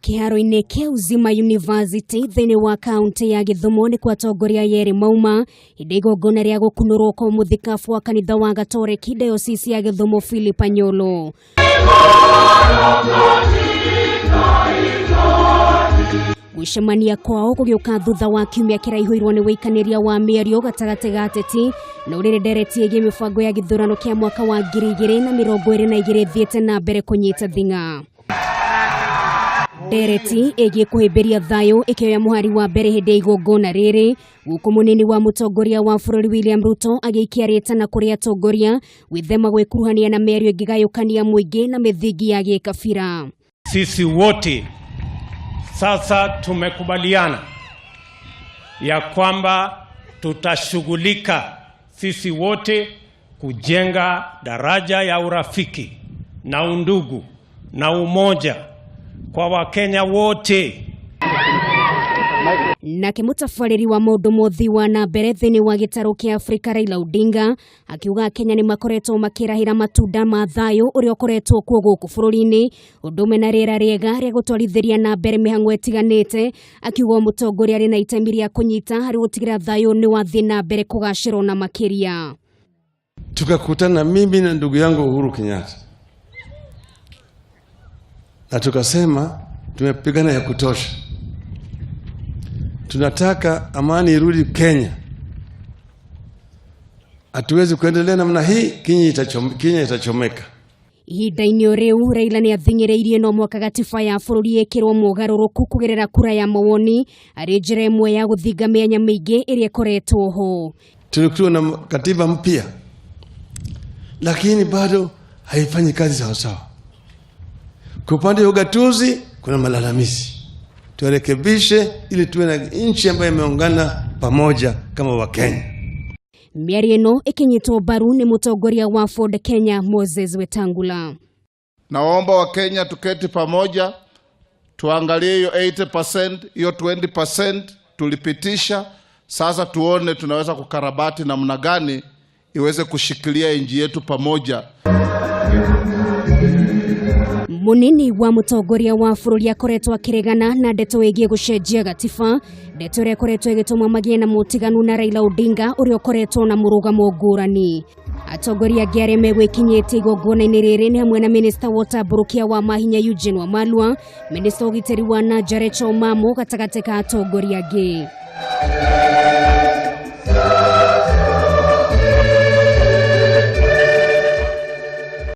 Kiharo-ini kia Uzima University thini wa kaunti ya Githumo ni kwatongoria yeri mauma hindi igongona ria gukunurwo kwa muthikabu wa kanitha wa Gatoreki diocese ya Githumo Philip Anyolo. Gwicemania kwao kugiuka thutha wa kiumia kiraihuirwo ni witikire wa Miario gatagati ga ateti na nioretie igi mibango ya githurano kia mwaka wa 2022 thiete na mbere kunyita thinga. Nioretie igi kuhimbiria thayu ikioya muhari wa mbere hindi igongona riri guku Munini wa mutongoria wa bururi William Ruto agiikiarite na kuri atongoria gwithema gwikuruhania na Miario ngayukania muingi na mithingi ya gikabira. Sisi wote sasa tumekubaliana ya kwamba tutashughulika sisi wote kujenga daraja ya urafiki na undugu na umoja kwa Wakenya wote. Nake mutabariri wa maundu mothi wa na mbere thini wa gitaro kia Afrika Raila Odinga akiuga Kenya ni makoretwo makirahira matunda ma thayu uria ukoretwo kuo guku bururi-ini undume na riera riega ria gutwarithiria na mbere mihango etiganite akiuga mutongoria ari na itemi ria kunyita hari gutigira thayu ni wathi na mbere kugacirwo na makiria. Tukakutana mimi na ndugu yangu Uhuru Kenyatta na tukasema tumepigana ya kutosha. Tunataka amani irudi Kenya. Hatuwezi kuendelea namna hii, Kenya itachomeka. Ihinda-ini riu Raila ni athingireirie no mwaka gatiba ya bururi ikirwo mugaruruku kugerera kura ya mawoni ari njira imwe ya guthinga mianya mingi iria ikoretwo ho. Tulikuwa na katiba mpya lakini bado haifanyi kazi sawa sawa. Kwa upande wa ugatuzi kuna malalamishi. Turekebishe ili tuwe na nchi ambayo imeungana pamoja kama Wakenya. Miario ikinyitwo mbaru ni mutongoria wa Ford Kenya Moses Wetangula. Naomba Wakenya tuketi pamoja, tuangalie hiyo 80%, hiyo 20% tulipitisha. Sasa tuone tunaweza kukarabati namna gani iweze kushikilia nchi yetu pamoja. Munini wa mutongoria wa bururi akoretwo akiregana na ndeto igie gucenjia gatiba, ndeto ria akoretwo igituma magie na mutiganu na Raila Odinga uria ukoretwo na murugamo ngurani. Atongoria angi aria megwikinyite igongona-ini riri ni hamwe na minista wa utabarukia wa mahinya Eugene Wamalwa, minista ugiteri wa Njira gatagati ka atongoria angi.